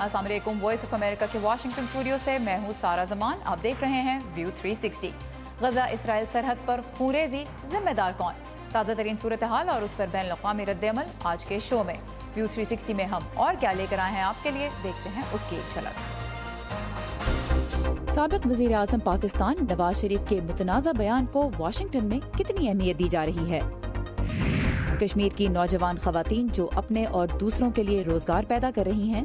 अस्सलाम वालेकुम। Voice of America के वाशिंगटन स्टूडियो से मैं हूँ सारा जमान। आप देख रहे हैं व्यू 360। गजा इसराइल सरहद पर खूरेजी जिम्मेदार कौन? ताज़ा तरीन सूरत हाल और उस पर बैन अक़वामी रद्द-ए-अमल आज के शो में। व्यू 360 में हम और क्या लेकर आए हैं आपके लिए, देखते हैं उसकी एक झलक। साबिक़ वज़ीर आज़म पाकिस्तान नवाज शरीफ के मुतनाज़ा बयान को वाशिंगटन में कितनी अहमियत दी जा रही है? कश्मीर की नौजवान ख़वातीन जो अपने और दूसरों के लिए रोजगार पैदा कर रही हैं,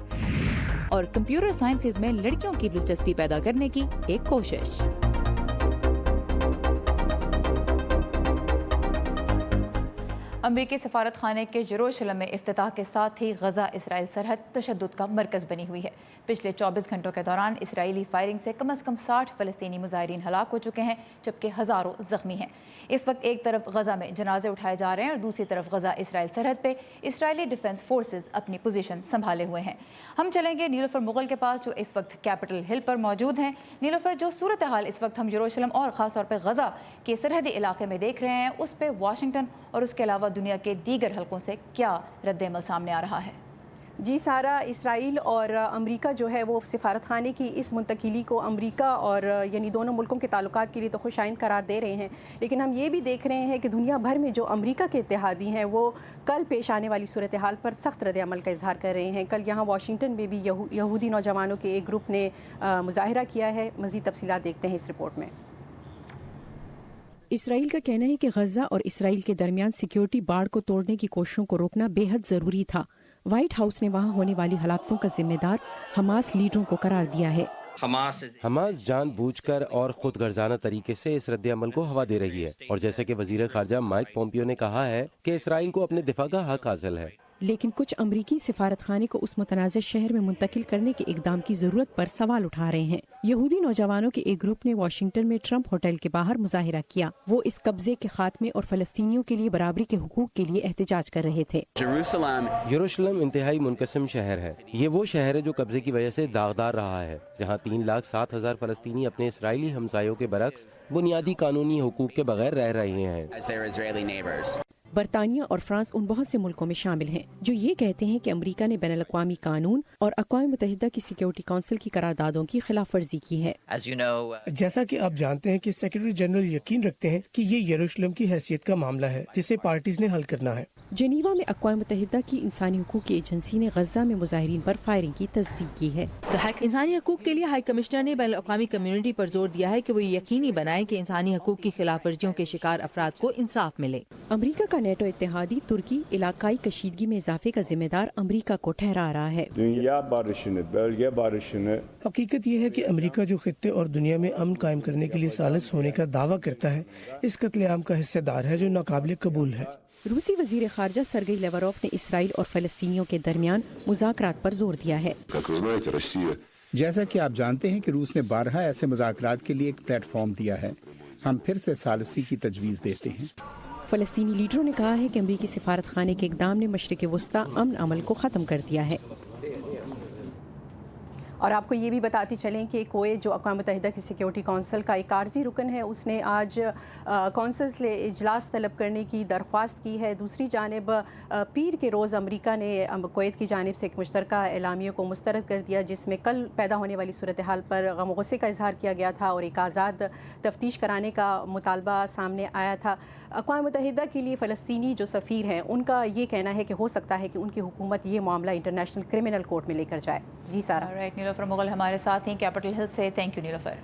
और कंप्यूटर साइंसेज में लड़कियों की दिलचस्पी पैदा करने की एक कोशिश। अमरीकी सफारत खाने के यरूशलेम में इफ्तिताह के साथ ही गजा इसराइल सरहद तशद्दुद का मरकज़ बनी हुई है। पिछले 24 घंटों के दौरान इसराइली फायरिंग से कम से कम 60 फ़लस्तीनी मुजाहिरीन हलाक हो चुके हैं, जबकि हज़ारों ज़ख्मी हैं। इस वक्त एक तरफ गजा में जनाजे उठाए जा रहे हैं और दूसरी तरफ गजा इसराइल सरहद पे इसराइली डिफेंस फोर्सेज अपनी पोजीशन संभाले हुए हैं। हम चलेंगे नीलोफर मुगल के पास, जो इस वक्त कैपिटल हिल पर मौजूद हैं। नीलोफर, जो सूरत हाल इस वक्त हम यरूशलेम और ख़ास तौर पर गजा के सरहदी इलाके में देख रहे हैं, उस पर वाशिंगटन और उसके अलावा दुनिया के दीगर हलकों से क्या रद्द-ए-अमल सामने आ रहा है? जी सारा, इसराइल और अमेरिका जो है वो सिफारत खाने की इस मुंतकिली को अमेरिका और यानी दोनों मुल्कों के ताल्लुकात के लिए तो खुशाइन करार दे रहे हैं, लेकिन हम ये भी देख रहे हैं कि दुनिया भर में जो अमेरिका के इत्तेहादी हैं वो कल पेश आने वाली सूरत हाल पर सख्त रद्द-ए-अमल का इजहार कर रहे हैं। कल यहाँ वाशिंगटन में भी यहूदी नौजवानों के एक ग्रुप ने मुजाहिरा किया है। मज़ीद तफसीलात देखते हैं इस रिपोर्ट में। इसराइल का कहना है कि गजा और इसराइल के दरमियान सिक्योरिटी बाड़ को तोड़ने की कोशिशों को रोकना बेहद ज़रूरी था। व्हाइट हाउस ने वहां होने वाली हलाकतों का जिम्मेदार हमास लीडरों को करार दिया है। हमास जानबूझकर और खुद गर्जाना तरीके से इस रद्द-ए-अमल को हवा दे रही है, और जैसे कि वजीर खारजा माइक पोम्पियो ने कहा है कि इसराइल को अपने दिफा का हक हासिल है। लेकिन कुछ अमरीकी सिफारत खाने को उस मुतनाज़ शहर में मुंतकिल करने के इकदाम की जरूरत पर सवाल उठा रहे हैं। यहूदी नौजवानों के एक ग्रुप ने वाशिंगटन में ट्रंप होटल के बाहर मुजाहिरा किया। वो इस कब्जे के खात्मे और फलस्तीनियों के लिए बराबरी के हुकूक के लिए एहतजाज कर रहे थे। यरूशलेम इंतहाई मुनकसिम शहर है। ये वो शहर है जो कब्जे की वजह से दागदार रहा है, जहाँ 3,07,000 फलस्तीनी अपने इसराइली हमसायों के बरक्स बुनियादी कानूनी हुकूक के बगैर रह रहे हैं। बरतानिया और फ्रांस उन बहुत से मुल्कों में शामिल हैं जो ये कहते हैं कि अमेरिका ने बैनुल अक़वामी कानून और अक़वाम मुत्तहिदा की सिक्योरिटी काउंसिल की करारदादों की खिलाफ वर्जी की है। जैसा कि आप जानते हैं कि सेक्रेटरी जनरल यकीन रखते हैं कि ये यरूशलेम की हैसियत का मामला है जिसे पार्टीज ने हल करना है। जेनीवा में अक़वाम मुत्तहिदा की इंसानी हकूक़ की एजेंसी ने गजा में मुजाहिरीन पर फायरिंग की तस्दीक की है। इंसानी हकूक़ के लिए हाई कमिश्नर ने बैनुल अक़वामी कम्युनिटी पर जोर दिया है कि वो यकीनी बनाए कि इंसानी हकूक़ की खिलाफ वर्जियों के शिकार अफराद को इंसाफ मिले। अमरीका का नेटो इत्तेहादी तुर्की इलाकाई कशीदगी में इजाफे का जिम्मेदार अमरीका को ठहरा रहा है। हकीकत ये है कि अमरीका जो खित्ते और दुनिया में अमन कायम करने के लिए सालिस होने का दावा करता है, इस कत्लेआम का हिस्सेदार है जो नाकाबिले कबूल है। रूसी वजीर खारजा सरगेई लेवरोव ने इसराइल और फलस्तीनियों के दरमियान मुज़ाकरात पर जोर दिया है। जैसा कि आप जानते हैं कि रूस ने 12 ऐसे मुज़ाकरात के लिए एक प्लेटफॉर्म दिया है। हम फिर से सालिसी की तजवीज़ देते हैं। फलस्तीनी लीडरों ने कहा है कि अमरीकी सिफारत खाने के इक़दाम ने मशरिक़ वस्ता अमन अमल को ख़त्म कर दिया है। और आपको ये भी बताती चलें कि कुवैत जो अक़वाम मुत्तहिदा की सिक्योरिटी काउंसिल का एक आर्जी रुकन है, उसने आज काउंसिल से इजलास तलब करने की दरख्वास्त की है। दूसरी जानिब पीर के रोज़ अमेरिका ने कुवैत की जानिब से एक मुश्तरका एलामिया को मुस्तरद कर दिया, जिसमें कल पैदा होने वाली सूरत हाल पर गम गुस्से का इजहार किया गया था और एक आज़ाद तफ्तीश कराने का मुतालबा सामने आया था। अक़वाम मुत्तहिदा के लिए फ़लस्तीनी जो सफ़ीर हैं, उनका ये कहना है कि हो सकता है कि उनकी हुकूमत ये मामला इंटरनेशनल क्रिमिनल कोर्ट में लेकर जाए। जी सारा। नीलोफर मुगल हमारे साथ हैं कैपिटल हिल से। Thank you Nilofar.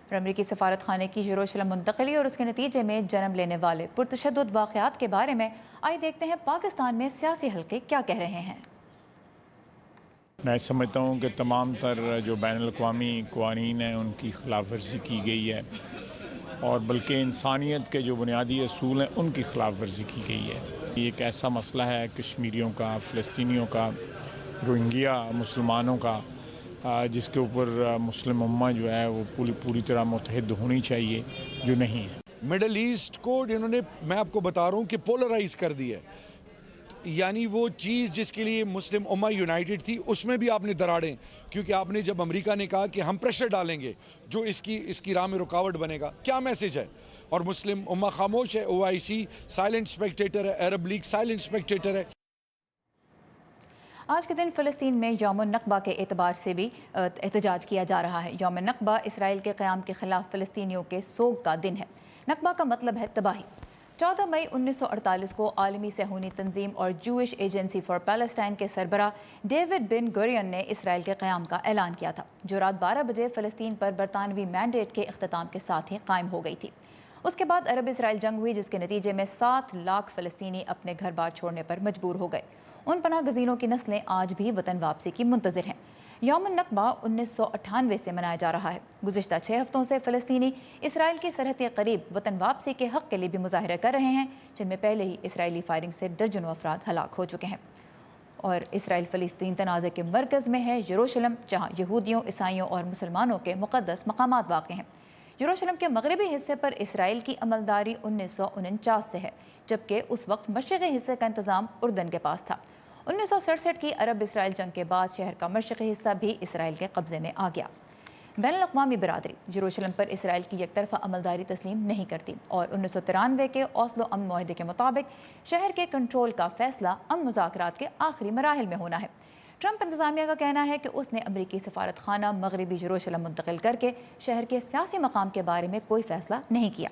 और अमरीकी सफारत खाने की यरूशलेम मुंतकली और उसके नतीजे में जन्म लेने वाले पुरतशद्दुद वाक़यात के बारे में आइए देखते हैं पाकिस्तान में सियासी हल्के क्या कह रहे हैं। मैं समझता हूँ कि तमाम तर जो बैनुल अक़वामी क़वानीन हैं उनकी खिलाफ वर्जी की गई है, और बल्कि इंसानियत के जो बुनियादी असूल हैं उनकी खिलाफ वर्जी की गई है। ये एक ऐसा मसला है कश्मीरियों का, फ़लस्तीनियों का, रोहिंग्या मुसलमानों का, जिसके ऊपर मुस्लिम उम्मा जो है वो पूरी तरह मुत्तहिद होनी चाहिए, जो नहीं है। मिडल ईस्ट को इन्होंने, मैं आपको बता रहा हूँ कि पोलराइज कर दिया है, यानी वो चीज़ जिसके लिए मुस्लिम उम्मा यूनाइटेड थी उसमें भी आपने दराड़ें, क्योंकि आपने जब अमेरिका ने कहा कि हम प्रेशर डालेंगे जो इसकी राह में रुकावट बनेगा, क्या मैसेज है? और मुस्लिम उम्मा खामोश है, OIC साइलेंट स्पेक्टेटर है, अरब लीग साइलेंट स्पेक्टेटर है। آج کے دن فلسطین میں یوم النکبہ کے اعتبار سے بھی احتجاج کیا جا رہا ہے۔ یوم النکبہ اسرائیل کے قیام کے خلاف فلسطینیوں کے سوگ کا دن ہے۔ نکبہ کا مطلب ہے تباہی۔ 14 مئی 1948 کو عالمی صہیونی تنظیم اور جوئش ایجنسی فار پیلسٹائن کے سربراہ ڈیوڈ بن گورین نے اسرائیل کے قیام کا اعلان کیا تھا، جو رات 12 بجے فلسطین پر برطانوی مینڈیٹ کے اختتام کے ساتھ ہی قائم ہو گئی تھی۔ اس کے بعد عرب اسرائیل جنگ ہوئی، جس کے نتیجے میں 7 لاکھ فلسطینی اپنے گھر بار چھوڑنے پر مجبور ہو گئے۔ ان پناہ گزینوں کی نسلیں آج بھی وطن واپسی کی منتظر ہیں۔ یوم النکبہ 1998 سے منایا جا رہا ہے۔ گزشتہ 6 ہفتوں سے فلسطینی اسرائیل کی سرحد کے قریب وطن واپسی کے حق کے لیے بھی مظاہرے کر رہے ہیں، جن میں پہلے ہی اسرائیلی فائرنگ سے درجنوں افراد ہلاک ہو چکے ہیں۔ اور اسرائیل فلسطین تنازع کے مرکز میں ہے یروشلم، جہاں یہودیوں، عیسائیوں اور مسلمانوں کے مقدس مقامات واقع ہیں۔ یروشلم کے مغربی حصے پر اسرائیل کی عملداری 1949 سے ہے، جبکہ اس وقت مشرقی حصے کا انتظام اردن کے پاس تھا۔ 1967 کی عرب اسرائیل جنگ کے بعد شہر کا مشرقی حصہ بھی اسرائیل کے قبضے میں آ گیا۔ بین الاقوامی برادری یروشلم پر اسرائیل کی یک طرفہ عملداری تسلیم نہیں کرتی، اور 1993 کے اوسلو امن معاہدے کے مطابق شہر کے کنٹرول کا فیصلہ امن مذاکرات کے آخری مراحل میں ہونا ہے۔ ٹرمپ انتظامیہ کا کہنا ہے کہ اس نے امریکی سفارت خانہ مغربی یروشلم منتقل کر کے شہر کے سیاسی مقام کے بارے میں کوئی فیصلہ نہیں کیا۔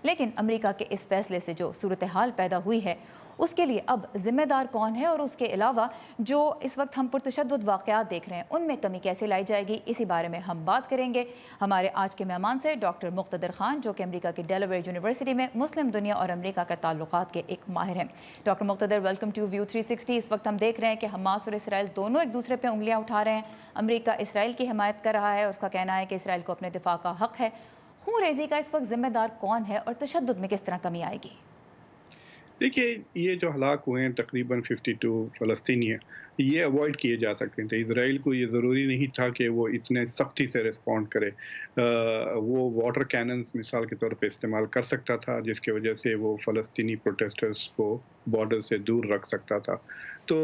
لیکن امریکہ کے اس فیصلے سے جو صورتحال پیدا ہوئی ہے، اس کے لیے اب ذمہ دار کون ہے، اور اس کے علاوہ جو اس وقت ہم پرتشدد واقعات دیکھ رہے ہیں ان میں کمی کیسے لائی جائے گی، اسی بارے میں ہم بات کریں گے ہمارے آج کے مہمان سے، ڈاکٹر مقتدر خان، جو کہ امریکہ کی ڈیلاویئر یونیورسٹی میں مسلم دنیا اور امریکہ کے تعلقات کے ایک ماہر ہیں۔ Doctor Muqtedar, welcome to view 360۔ اس وقت ہم دیکھ رہے ہیں کہ حماس اور اسرائیل دونوں ایک دوسرے پہ انگلیاں اٹھا رہے ہیں۔ امریکہ اسرائیل کی حمایت کر رہا ہے، اس کا کہنا ہے کہ اسرائیل کو اپنے دفاع کا حق ہے۔ خون ریزی کا اس وقت ذمہ دار کون ہے، اور تشدد میں کس طرح کمی آئے گی؟ دیکھیے، یہ جو ہلاک ہوئے ہیں تقریباً 52 فلسطینی ہیں، یہ اوائڈ کیے جا سکتے تھے۔ اسرائیل کو یہ ضروری نہیں تھا کہ وہ اتنے سختی سے رسپونڈ کرے۔ وہ واٹر کیننز مثال کے طور پہ استعمال کر سکتا تھا، جس کی وجہ سے وہ فلسطینی پروٹیسٹرز کو بارڈر سے دور رکھ سکتا تھا۔ تو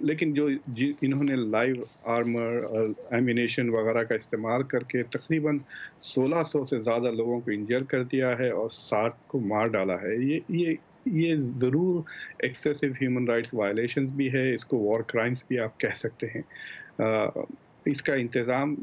لیکن جو انہوں نے لائیو آرمر اور ایمینیشن وغیرہ کا استعمال کر کے تقریباً 1600 سے زیادہ لوگوں کو انجر کر دیا ہے اور 60 کو مار ڈالا ہے، یہ ضرور ایکسیسو ہیومن رائٹس وائلیشنز بھی ہے، اس کو وار کرائمز بھی آپ کہہ سکتے ہیں۔ اس کا انتظام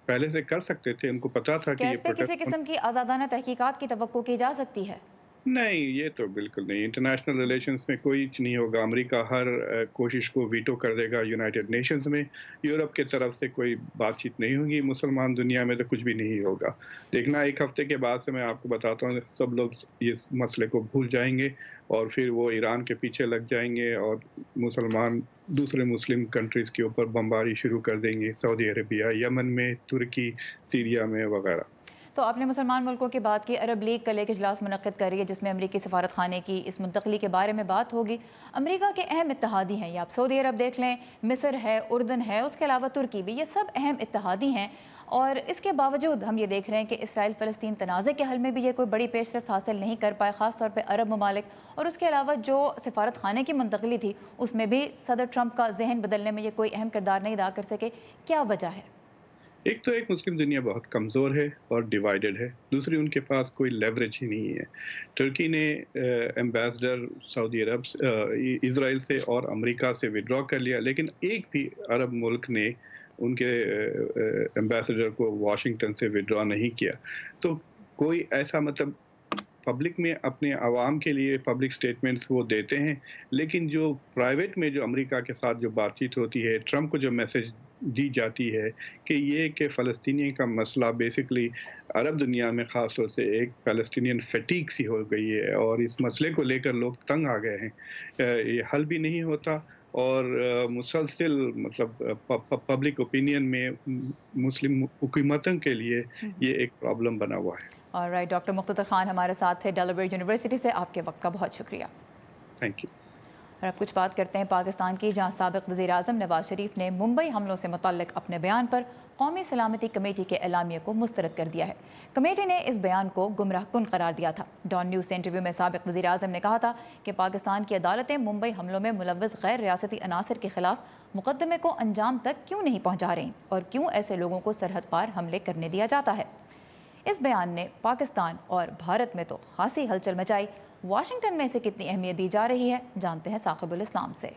پہلے سے کر سکتے تھے، ان کو پتا تھا کہ اس پہ کسی قسم کی آزادانہ تحقیقات کی توقع کی جا سکتی ہے؟ نہیں، یہ تو بالکل نہیں۔ انٹرنیشنل ریلیشنز میں کوئی نہیں ہوگا۔ امریکہ ہر کوشش کو ویٹو کر دے گا یونائٹڈ نیشنز میں۔ یورپ کی طرف سے کوئی بات چیت نہیں ہوگی۔ مسلمان دنیا میں تو کچھ بھی نہیں ہوگا۔ دیکھنا ایک ہفتے کے بعد سے میں آپ کو بتاتا ہوں، سب لوگ اس مسئلے کو بھول جائیں گے اور پھر وہ ایران کے پیچھے لگ جائیں گے اور مسلمان دوسرے مسلم کنٹریز کے اوپر بمباری شروع کر دیں گے، سعودی عربیہ، یمن میں، ترکی، سیریا میں وغیرہ۔ تو آپ نے مسلمان ملکوں کی بات کی۔ عرب لیگ کل ایک اجلاس منعقد کر رہی ہے، جس میں امریکی سفارت خانے کی اس منتقلی کے بارے میں بات ہوگی۔ امریکہ کے اہم اتحادی ہیں، یہ آپ سعودی عرب دیکھ لیں، مصر ہے، اردن ہے، اس کے علاوہ ترکی بھی، یہ سب اہم اتحادی ہیں۔ اور اس کے باوجود ہم یہ دیکھ رہے ہیں کہ اسرائیل فلسطین تنازع کے حل میں بھی یہ کوئی بڑی پیش رفت حاصل نہیں کر پائے، خاص طور پہ عرب ممالک۔ اور اس کے علاوہ جو سفارت خانے کی منتقلی تھی، اس میں بھی صدر ٹرمپ کا ذہن بدلنے میں یہ کوئی اہم کردار نہیں ادا کر سکے۔ کیا وجہ ہے؟ ایک مسلم دنیا بہت کمزور ہے اور ڈیوائیڈڈ ہے، دوسری ان کے پاس کوئی لیوریج ہی نہیں ہے۔ ترکی نے ایمبیسڈر سعودی عرب اسرائیل سے اور امریکہ سے وڈرا کر لیا، لیکن ایک بھی عرب ملک نے ان کے ایمبیسڈر کو واشنگٹن سے وڈرا نہیں کیا۔ تو کوئی ایسا پبلک میں اپنے عوام کے لیے پبلک سٹیٹمنٹس وہ دیتے ہیں، لیکن جو پرائیویٹ میں جو امریکہ کے ساتھ جو بات چیت ہوتی ہے، ٹرمپ کو جو میسج دی جاتی ہے کہ فلسطینی کا مسئلہ بیسکلی عرب دنیا میں خاص طور سے ایک فلسطینین فیٹیگ سی ہو گئی ہے، اور اس مسئلے کو لے کر لوگ تنگ آ گئے ہیں۔ یہ حل بھی نہیں ہوتا، اور مسلسل پبلک اوپینین میں مسلم حکومتوں کے لیے یہ ایک پرابلم بنا ہوا ہے۔ آلرائٹ، ڈاکٹر مقتدر خان ہمارے ساتھ تھے ڈیلاویئر یونیورسٹی سے۔ آپ کے وقت کا بہت شکریہ۔ Thank you. اور اب کچھ بات کرتے ہیں پاکستان کی، جہاں سابق وزیر اعظم نواز شریف نے ممبئی حملوں سے متعلق اپنے بیان پر قومی سلامتی کمیٹی کے اعلامیے کو مسترد کر دیا ہے۔ کمیٹی نے اس بیان کو گمراہ کن قرار دیا تھا۔ ڈان نیوز سے انٹرویو میں سابق وزیر اعظم نے کہا تھا کہ پاکستان کی عدالتیں ممبئی حملوں میں ملوث غیر ریاستی عناصر کے خلاف مقدمے کو انجام تک کیوں نہیں پہنچا رہی، اور کیوں ایسے لوگوں کو سرحد پار حملے کرنے دیا جاتا ہے۔ اس بیان نے پاکستان اور بھارت میں تو خاصی ہلچل مچائی۔ واشنگٹن میں اسے کتنی اہمیت دی جا رہی ہے، جانتے ہیں ثاقب الاسلام سے۔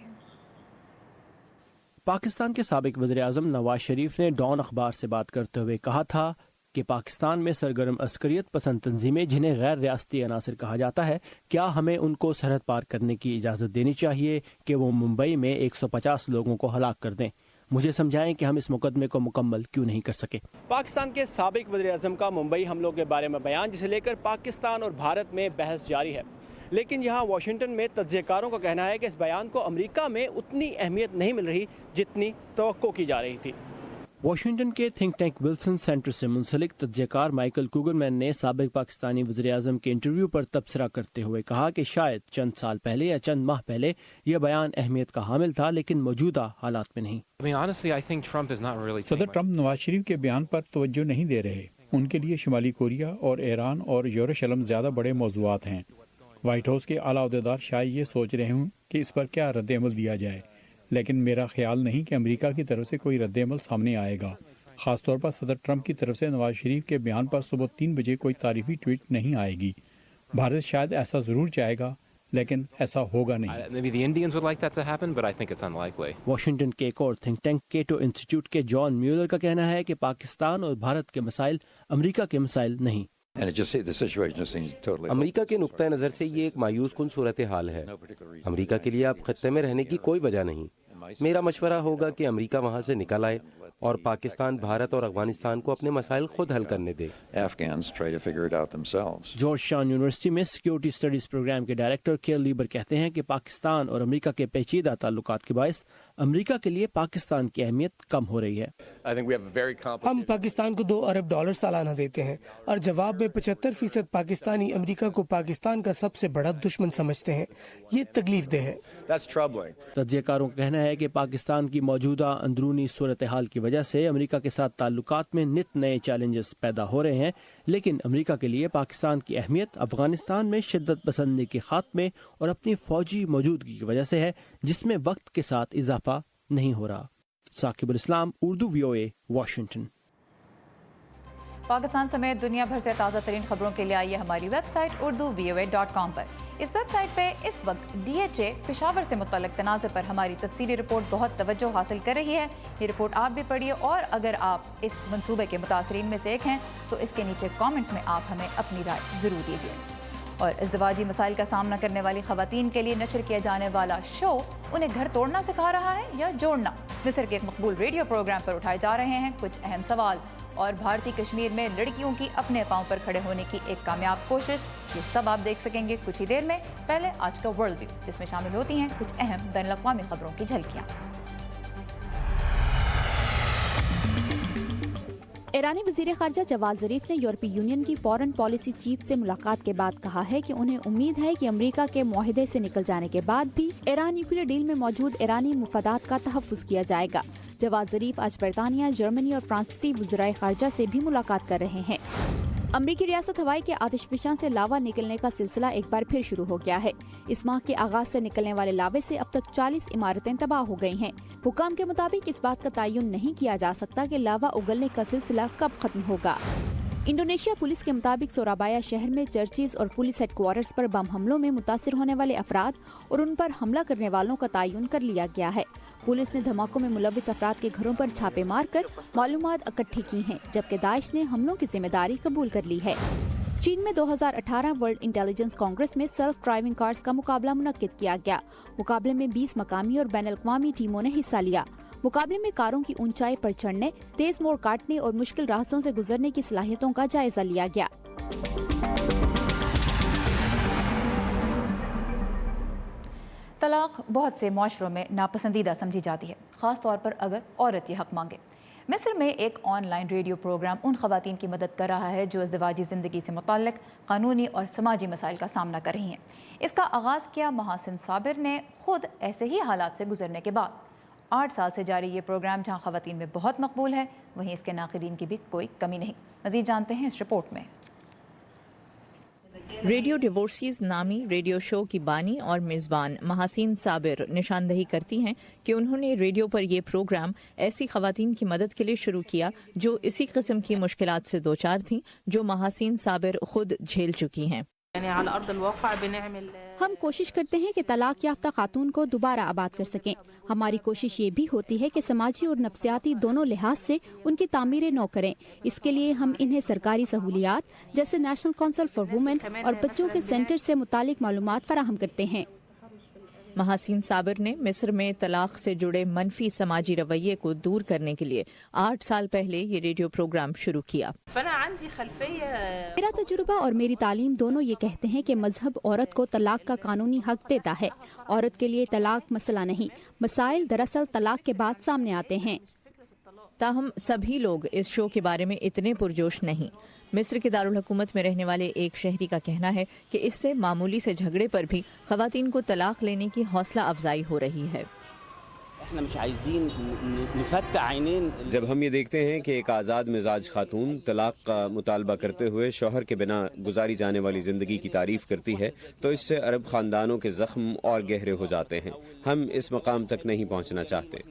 پاکستان کے سابق وزیر اعظم نواز شریف نے ڈان اخبار سے بات کرتے ہوئے کہا تھا کہ پاکستان میں سرگرم عسکریت پسند تنظیمیں جنہیں غیر ریاستی عناصر کہا جاتا ہے، کیا ہمیں ان کو سرحد پار کرنے کی اجازت دینی چاہیے کہ وہ ممبئی میں 150 لوگوں کو ہلاک کر دیں؟ مجھے سمجھائیں کہ ہم اس مقدمے کو مکمل کیوں نہیں کر سکے۔ پاکستان کے سابق وزیر اعظم کا ممبئی حملوں کے بارے میں بیان، جسے لے کر پاکستان اور بھارت میں بحث جاری ہے، لیکن یہاں واشنگٹن میں تجزیہ کاروں کا کہنا ہے کہ اس بیان کو امریکہ میں اتنی اہمیت نہیں مل رہی جتنی توقع کی جا رہی تھی۔ واشنگٹن کے تھنک ٹینک ولسن سینٹر سے منسلک تجزیہ کار مائیکل کوگرمین نے سابق پاکستانی وزیر اعظم کے انٹرویو پر تبصرہ کرتے ہوئے کہا کہ شاید چند سال پہلے یا چند ماہ پہلے یہ بیان اہمیت کا حامل تھا، لیکن موجودہ حالات میں نہیں۔ صدر ٹرمپ نواز شریف کے بیان پر توجہ نہیں دے رہے۔ ان کے لیے شمالی کوریا اور ایران اور یروشلم زیادہ بڑے موضوعات ہیں۔ وائٹ ہاؤس کے اعلیٰ عہدیدار شاید یہ سوچ رہے ہوں کہ اس پر کیا رد عمل دیا جائے، لیکن میرا خیال نہیں کہ امریکہ کی طرف سے کوئی رد عمل سامنے آئے گا، خاص طور پر صدر ٹرمپ کی طرف سے نواز شریف کے بیان پر صبح 3 بجے کوئی تعریفی ٹویٹ نہیں آئے گی۔ بھارت شاید ایسا ضرور چاہے گا، لیکن ایسا ہوگا نہیں۔ واشنگٹن کے ایک اور تھنک ٹینک کیٹو انسٹیٹیوٹ کے جان میولر کا کہنا ہے کہ پاکستان اور بھارت کے مسائل امریکہ کے مسائل نہیں۔ امریکہ کے نقطہ نظر سے یہ ایک مایوس کن صورتحال ہے۔ امریکہ کے لیے اب خطے میں رہنے کی کوئی وجہ نہیں۔ میرا مشورہ ہوگا کہ امریکہ وہاں سے نکل آئے اور پاکستان، بھارت اور افغانستان کو اپنے مسائل خود حل کرنے دے۔ جارج ٹاؤن یونیورسٹی میں سیکیورٹی اسٹڈیز پروگرام کے ڈائریکٹر کیل لیبر کہتے ہیں کہ پاکستان اور امریکہ کے پیچیدہ تعلقات کے باعث امریکہ کے لیے پاکستان کی اہمیت کم ہو رہی ہے۔ ہم پاکستان کو $2 ارب سالانہ دیتے ہیں اور جواب میں 75% پاکستانی امریکہ کو پاکستان کا سب سے بڑا دشمن سمجھتے ہیں۔ یہ تکلیف دہ ہے۔ تجزیہ کاروں کا کہنا ہے کہ پاکستان کی موجودہ اندرونی صورتحال کی وجہ سے امریکہ کے ساتھ تعلقات میں نت نئے چیلنجز پیدا ہو رہے ہیں، لیکن امریکہ کے لیے پاکستان کی اہمیت افغانستان میں شدت پسندی کے خاتمے اور اپنی فوجی موجودگی کی وجہ سے ہے، جس میں وقت کے ساتھ اضافہ نہیں ہو رہا۔ ثاقب الاسلام، اردو VOA، واشنگٹن۔ پاکستان سمیت دنیا بھر سے تازہ ترین خبروں کے لیے آئیے ہماری ویب سائٹ urduvoa.com پر۔ اس ویب سائٹ پہ اس وقت DHA پشاور سے متعلق تنازع پر ہماری تفصیلی رپورٹ بہت توجہ حاصل کر رہی ہے۔ یہ رپورٹ آپ بھی پڑھیے، اور اگر آپ اس منصوبے کے متاثرین میں سے ایک ہیں تو اس کے نیچے کامنٹس میں آپ ہمیں اپنی رائے ضرور دیجیے۔ اور ازدواجی مسائل کا سامنا کرنے والی خواتین کے لیے نشر کیا جانے والا شو انہیں گھر توڑنا سکھا رہا ہے یا جوڑنا؟ مصر کے ایک مقبول ریڈیو پروگرام پر اٹھائے جا رہے ہیں کچھ اہم سوال، اور بھارتی کشمیر میں لڑکیوں کی اپنے پاؤں پر کھڑے ہونے کی ایک کامیاب کوشش۔ یہ سب آپ دیکھ سکیں گے کچھ ہی دیر میں۔ پہلے آج کا ورلڈ ویو، جس میں شامل ہوتی ہیں کچھ اہم بین الاقوامی خبروں کی جھلکیاں۔ ایرانی وزیر خارجہ جواد ظریف نے یورپی یونین کی فارن پالیسی چیف سے ملاقات کے بعد کہا ہے کہ انہیں امید ہے کہ امریکہ کے معاہدے سے نکل جانے کے بعد بھی ایران نیوکلیئر ڈیل میں موجود ایرانی مفادات کا تحفظ کیا جائے گا۔ جواد ظریف آج برطانیہ، جرمنی اور فرانسیسی وزرائے خارجہ سے بھی ملاقات کر رہے ہیں۔ امریکی ریاست ہوائی کے آتش فشاں سے لاوا نکلنے کا سلسلہ ایک بار پھر شروع ہو گیا ہے۔ اس ماہ کے آغاز سے نکلنے والے لاوے سے اب تک 40 عمارتیں تباہ ہو گئی ہیں۔ حکام کے مطابق اس بات کا تعین نہیں کیا جا سکتا کہ لاوا اگلنے کا سلسلہ کب ختم ہوگا۔ انڈونیشیا پولیس کے مطابق سورابایا شہر میں چرچز اور پولیس ہیڈ کوارٹرز پر بم حملوں میں متاثر ہونے والے افراد اور ان پر حملہ کرنے والوں کا تعین کر لیا گیا ہے۔ پولیس نے دھماکوں میں ملوث افراد کے گھروں پر چھاپے مار کر معلومات اکٹھی کی ہیں، جبکہ داعش نے حملوں کی ذمہ داری قبول کر لی ہے۔ چین میں 2018 ورلڈ انٹیلیجنس کانگریس میں سیلف ڈرائیونگ کارز کا مقابلہ منعقد کیا گیا۔ مقابلے میں 20 مقامی اور بین الاقوامی ٹیموں نے حصہ لیا۔ مقابلے میں کاروں کی اونچائی پر چڑھنے، تیز موڑ کاٹنے اور مشکل راستوں سے گزرنے کی صلاحیتوں کا جائزہ لیا گیا۔ طلاق بہت سے معاشروں میں ناپسندیدہ سمجھی جاتی ہے، خاص طور پر اگر عورت یہ حق مانگے۔ مصر میں ایک آن لائن ریڈیو پروگرام ان خواتین کی مدد کر رہا ہے جو ازدواجی زندگی سے متعلق قانونی اور سماجی مسائل کا سامنا کر رہی ہیں۔ اس کا آغاز کیا محاسن صابر نے خود ایسے ہی حالات سے گزرنے کے بعد۔ 8 سال سے جاری یہ پروگرام جہاں خواتین میں بہت مقبول ہے، وہیں اس کے ناقدین کی بھی کوئی کمی نہیں۔ مزید جانتے ہیں اس رپورٹ میں۔ ریڈیو ڈیورسیز نامی ریڈیو شو کی بانی اور میزبان محاسن صابر نشاندہی کرتی ہیں کہ انہوں نے ریڈیو پر یہ پروگرام ایسی خواتین کی مدد کے لیے شروع کیا جو اسی قسم کی مشکلات سے دوچار تھیں جو محاسن صابر خود جھیل چکی ہیں۔ हम कोशिश करते हैं कि तलाक याफ्ता खातून को दोबारा आबाद कर सकें। हमारी कोशिश ये भी होती है कि समाजी और नफ्सियाती दोनों लिहाज से उनकी तामीरें नौ करें। इसके लिए हम इन्हें सरकारी सहूलियात जैसे नेशनल काउंसिल फॉर वुमेन और बच्चों के सेंटर से मुतालिक मालूमात फराहम करते हैं। महासीन साबिर ने मिस्र में तलाक से जुड़े मनफी समाजी रवैये को दूर करने के लिए 8 साल पहले ये रेडियो प्रोग्राम शुरू किया। मेरा तजुर्बा और मेरी तालीम दोनों ये कहते हैं कि मजहब औरत को तलाक का कानूनी हक देता है। औरत के लिए तलाक मसला नहीं, मसाइल दरअसल तलाक के बाद सामने आते हैं। ताहम सभी लोग इस शो के बारे में इतने पुरजोश नहीं। मिस्र के दारुल हुकूमत में रहने वाले एक शहरी का कहना है कि इससे मामूली से झगड़े पर भी खवातीन को तलाक लेने की हौसला अफजाई हो रही है। जब हम ये देखते हैं कि एक आज़ाद मिजाज खातून तलाक का मुतालबा करते हुए शौहर के बिना गुजारी जाने वाली ज़िंदगी की तारीफ करती है तो इससे अरब ख़ानदानों के ज़ख्म और गहरे हो जाते हैं। हम इस मकाम तक नहीं पहुंचना चाहते।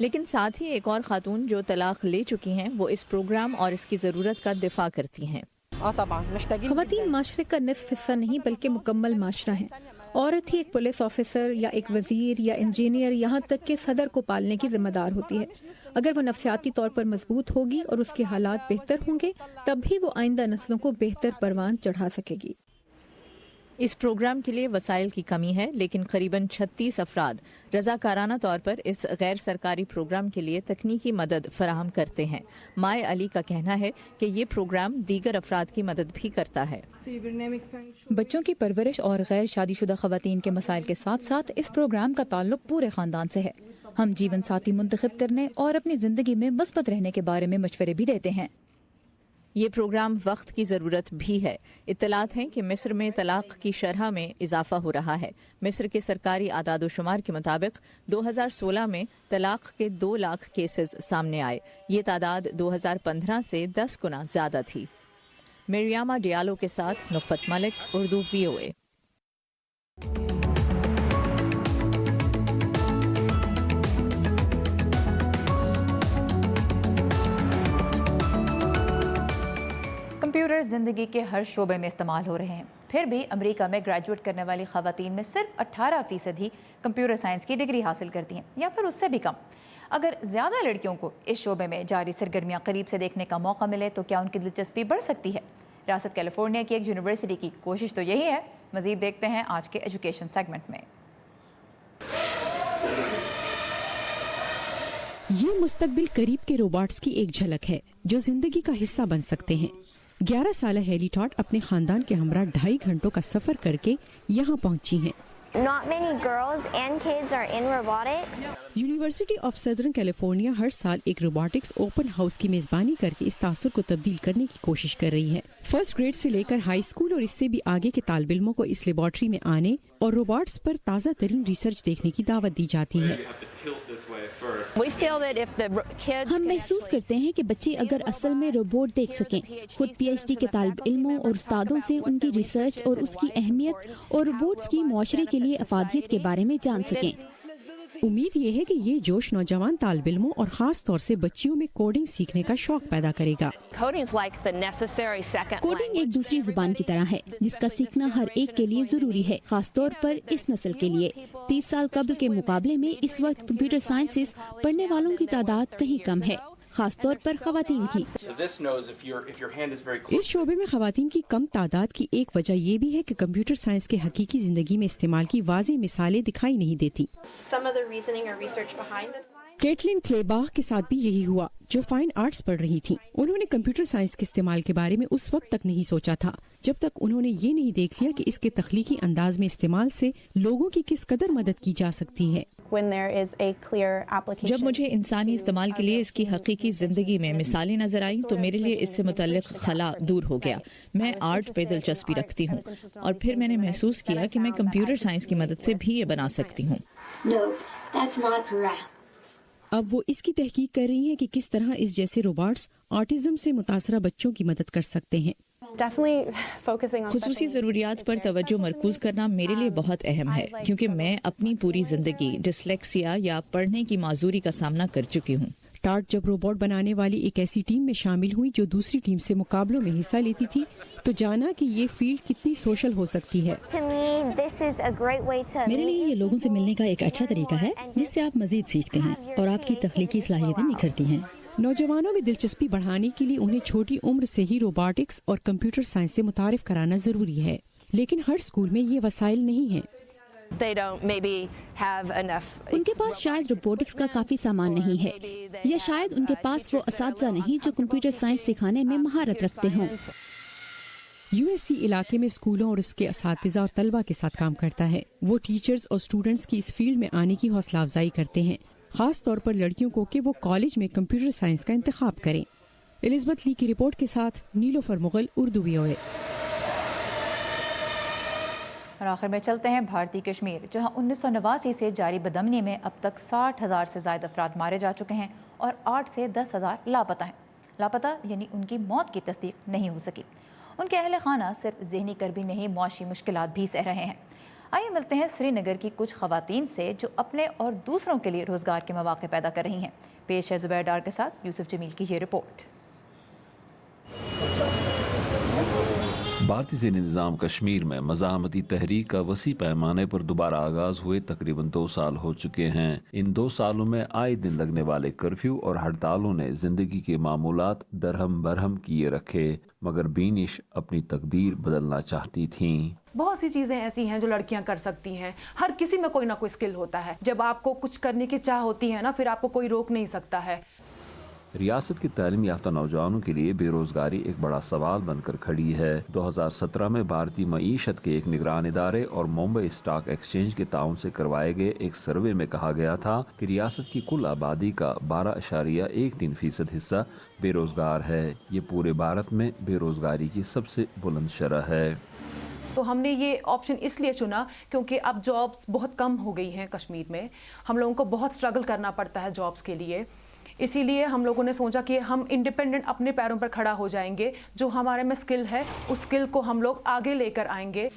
लेकिन साथ ही एक और खातून जो तलाक ले चुकी हैं वो इस प्रोग्राम और इसकी ज़रूरत का दिफा करती हैं। खवातीन माशरे का निस्फ हिस्सा नहीं बल्कि मुकम्मल माशरा है। औरत ही एक पुलिस ऑफिसर या एक वजीर या इंजीनियर यहाँ तक कि सदर को पालने की जिम्मेदार होती है। अगर वो नफ्सियाती तौर पर मजबूत होगी और उसके हालात बेहतर होंगे तब भी वो आइंदा नस्लों को बेहतर परवान चढ़ा सकेगी। इस प्रोग्राम के लिए वसाइल की कमी है, लेकिन करीबन 36 अफराद रजाकाराना तौर पर इस गैर सरकारी प्रोग्राम के लिए तकनीकी मदद फराहम करते हैं। माए अली का कहना है कि ये प्रोग्राम दीगर अफराद की मदद भी करता है। बच्चों की परवरिश और गैर शादीशुदा खवातीन के मसाइल के साथ साथ इस प्रोग्राम का ताल्लुक पूरे खानदान से है। हम जीवन साथी मुंतखब करने और अपनी जिंदगी में मस्बत रहने के बारे में मशवरे भी देते हैं। ये प्रोग्राम वक्त की ज़रूरत भी है। इत्तलात हैं कि मिस्र में तलाक की शरह में इजाफा हो रहा है। मिस्र के सरकारी आदादोशुमार के मुताबिक 2016 में तलाक के 2 लाख केसेस सामने आए। ये तादाद 2015 से 10 गुना ज़्यादा थी। मरियामा डियालो के साथ नुखबत मलिक, उर्दू VOA। कंप्यूटर ज़िंदगी के हर शोबे में इस्तेमाल हो रहे हैं। फिर भी अमेरिका में ग्रेजुएट करने वाली ख़वातीन में सिर्फ 18% ही कंप्यूटर साइंस की डिग्री हासिल करती हैं, या फिर उससे भी कम। अगर ज़्यादा लड़कियों को इस शोबे में जारी सरगर्मियाँ करीब से देखने का मौका मिले तो क्या उनकी दिलचस्पी बढ़ सकती है? रियासत कैलिफोर्निया की एक यूनिवर्सिटी की कोशिश तो यही है। मज़ीद देखते हैं आज के एजुकेशन सेगमेंट में। ये मुस्तकबिल करीब के रोबोट्स की एक झलक है जो जिंदगी का हिस्सा बन सकते हैं। 11 साल हेली टॉट अपने खानदान के हमरा 2.5 घंटों का सफर करके यहाँ पहुँची हैं। Not many girls and kids are in robotics. University of southern California हर साल एक रोबोटिक्स ओपन हाउस की मेजबानी करके इस तासुर को तब्दील करने की कोशिश कर रही है। फर्स्ट ग्रेड से लेकर हाई स्कूल और इससे भी आगे के तालिब इल्मों को इस लेबोरेटरी में आने और रोबोट्स पर ताज़ा तरीन रिसर्च देखने की दावत दी जाती है। हम महसूस करते हैं कि बच्चे अगर असल में रोबोट देख सकें, खुद PhD के तालिब इल्मों और उस्तादों से उनकी रिसर्च और उसकी अहमियत और रोबोट्स की मुआशरे के लिए अफादियत के बारे में जान सकें। उम्मीद ये है कि ये जोश नौजवान तालिब इल्मों और खास तौर से बच्चियों में कोडिंग सीखने का शौक पैदा करेगा। कोडिंग एक दूसरी जुबान की तरह है जिसका सीखना हर एक के लिए जरूरी है, खास तौर पर इस नस्ल के लिए। 30 साल कबल के मुकाबले में इस वक्त कंप्यूटर साइंसेज पढ़ने वालों की तादाद कहीं कम है, खास तौर पर खवातीन की। इस शोबे में खवातीन की कम तादाद की एक वजह ये भी है कि कंप्यूटर साइंस के हकीकी जिंदगी में इस्तेमाल की वाज़ेह मिसालें दिखाई नहीं देती। केटलिन क्लेबाह के साथ भी यही हुआ, जो फाइन आर्ट्स पढ़ रही थी। उन्होंने कंप्यूटर साइंस के इस्तेमाल के बारे में उस वक्त तक नहीं सोचा था जब तक उन्होंने ये नहीं देख लिया कि इसके तख्लीकी अंदाज में इस्तेमाल से लोगों की किस कदर मदद की जा सकती है। जब मुझे इंसानी इस्तेमाल के लिए इसकी हकीकी जिंदगी में मिसालें नजर आई तो मेरे लिए इससे मुतल्लिक खला दूर हो गया। मैं आर्ट पे दिलचस्पी रखती हूँ और फिर मैंने महसूस किया कि मैं कंप्यूटर साइंस की मदद से भी ये बना सकती हूँ। अब वो इसकी तहकीक कर रही हैं कि किस तरह इस जैसे रोबोट्स ऑटिज्म से मुतासरा बच्चों की मदद कर सकते हैं। खुसूसी ज़रूरियात पर तवज्जो मरकूज करना मेरे लिए बहुत अहम है, क्योंकि मैं अपनी पूरी जिंदगी डिस्लेक्सिया या पढ़ने की माजूरी का सामना कर चुकी हूँ। टाट जब रोबोट बनाने वाली एक ऐसी टीम में शामिल हुई जो दूसरी टीम से मुकाबलों में हिस्सा लेती थी, तो जाना कि ये फील्ड कितनी सोशल हो सकती है। मेरे लिए ये लोगों से मिलने का एक अच्छा तरीका है जिससे आप मजीद सीखते हैं और आपकी तख्लीकी सलाहियतें निखरती हैं। नौजवानों में दिलचस्पी बढ़ाने के लिए उन्हें छोटी उम्र से ही रोबोटिक्स और कंप्यूटर साइंस से मुतारिफ कराना जरूरी है, लेकिन हर स्कूल में ये वसाइल नहीं है। उनके पास शायद रोबोटिक्स का काफी सामान नहीं है, या शायद उनके पास वो असातिज़ा नहीं जो कंप्यूटर साइंस सिखाने में महारत रखते हों। USC इलाके में स्कूलों और इसके असातिज़ा और तलबा के साथ काम करता है। वो टीचर्स और स्टूडेंट्स की इस फील्ड में आने की हौसला अफजाई करते हैं, खास तौर पर लड़कियों को कि वो कॉलेज में कंप्यूटर साइंस का इंतखाब करें। एलिज़ाबेथ ली की रिपोर्ट के साथ नीलोफर मुगल, उर्दू VOA। और आखिर में चलते हैं भारतीय कश्मीर, जहां 1989 से जारी बदमनी में अब तक 60,000 से ज़ायद अफराद मारे जा चुके हैं और 8 से 10,000 लापता हैं। लापता यानी उनकी मौत की तस्दीक नहीं हो सकी। उनके अहल खाना सिर्फ ज़हनी करबी नहीं, मुआशी मुश्किलात भी सह रहे हैं। आइए मिलते हैं श्रीनगर की कुछ ख़वातीन से जो अपने और दूसरों के लिए रोज़गार के मौके पैदा कर रही हैं। पेश है ज़ुबैर डार के साथ यूसुफ जमील की ये रिपोर्ट। भारतीय ज़ेर निज़ाम कश्मीर में मज़ाहमती तहरीक का वसी पैमाने पर दोबारा आगाज़ हुए तकरीबन 2 साल हो चुके हैं। इन 2 सालों में आए दिन लगने वाले कर्फ्यू और हड़तालों ने ज़िंदगी के मामूलात दरहम बरहम किए रखे, मगर बीनिश अपनी तकदीर बदलना चाहती थीं। बहुत सी चीज़ें ऐसी हैं जो लड़कियां कर सकती हैं। हर किसी में कोई ना कोई स्किल होता है। जब आपको कुछ करने की चाह होती है ना, फिर आपको कोई रोक नहीं सकता है। रियासत की तालीम याफ्ता नौजवानों के लिए बेरोजगारी एक बड़ा सवाल बनकर खड़ी है। 2017 में भारतीय मईशत के एक निगरान इदारे और मुंबई स्टॉक एक्सचेंज के ताउन से करवाए गए एक सर्वे में कहा गया था कि रियासत की कुल आबादी का 12.13% हिस्सा बेरोजगार है। ये पूरे भारत में बेरोजगारी की सबसे बुलंद शरह है। तो हमने ये ऑप्शन इसलिए चुना क्योंकि अब जॉब्स बहुत कम हो गई हैं कश्मीर में। हम लोगों को बहुत स्ट्रगल करना पड़ता है जॉब्स के लिए। इसीलिए हम लोगों ने सोचा कि हम इंडिपेंडेंट अपने पैरों पर खड़ा हो जाएंगे। जो हमारे में स्किल है उस स्किल को हम लोग आगे लेकर आएंगे।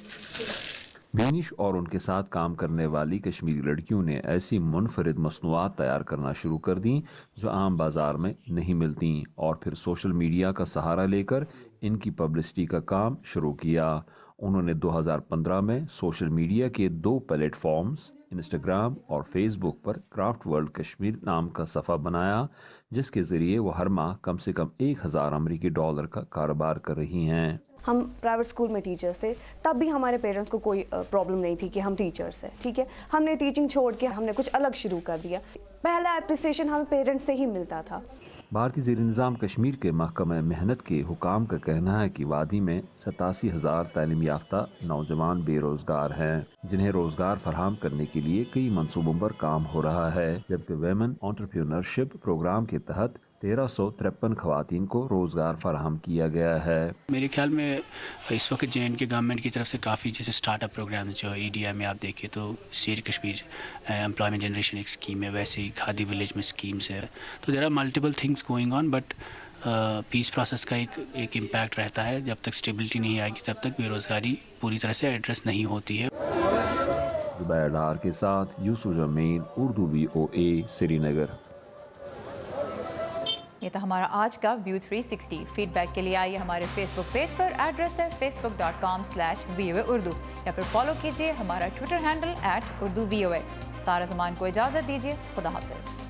बेनिश और उनके साथ काम करने वाली कश्मीरी लड़कियों ने ऐसी मुनफरिद मसनूआत तैयार करना शुरू कर दी जो आम बाजार में नहीं मिलती, और फिर सोशल मीडिया का सहारा लेकर इनकी पब्लिसिटी का काम शुरू किया। उन्होंने 2015 में सोशल मीडिया के 2 प्लेटफॉर्म्स इंस्टाग्राम और फेसबुक पर क्राफ्ट वर्ल्ड कश्मीर नाम का सफ़ा बनाया, जिसके ज़रिए वो हर माह कम से कम $1,000 का कारोबार कर रही हैं। हम प्राइवेट स्कूल में टीचर्स थे, तब भी हमारे पेरेंट्स को कोई प्रॉब्लम नहीं थी कि हम टीचर्स हैं, ठीक है। हमने टीचिंग छोड़ के हमने कुछ अलग शुरू कर दिया। पहला अप्रिसिएशन हमें पेरेंट्स से ही मिलता था। भारतीय ज़ेर निज़ाम कश्मीर के महकमा मेहनत के हुकाम का कहना है कि वादी में 87,000 तालीम याफ्ता नौजवान बेरोजगार हैं, जिन्हें रोजगार फराहम करने के लिए कई मंसूबों पर काम हो रहा है, जबकि वेमेन एंटरप्रेन्योरशिप प्रोग्राम के तहत 1353 खवातीन को रोज़गार फराहम किया गया है। मेरे ख्याल में इस वक्त JNK गवर्नमेंट की तरफ से काफ़ी जैसे स्टार्टअप प्रोग्राम जो EDI में आप देखें तो शेर कश्मीर एम्प्लॉयमेंट जनरेशन एक स्कीम है, वैसे ही खादी विलेज में स्कीम्स है। तो there are multiple things going on, but peace process का एक इम्पैक्ट रहता है। जब तक स्टेबिलिटी नहीं आएगी तब तक बेरोज़गारी पूरी तरह से एड्रेस नहीं होती है। ज़ुबैर डार के साथ यूसुफ जमील, उर्दू VOA, श्रीनगर। ये था हमारा आज का व्यू 360। फीडबैक के लिए आइए हमारे फेसबुक पेज पर, एड्रेस है facebook.com/VOA उर्दू, या फिर फॉलो कीजिए हमारा ट्विटर हैंडल @urduVOA। सारा ज़मान को इजाज़त दीजिए। खुदा हाफ़िज़।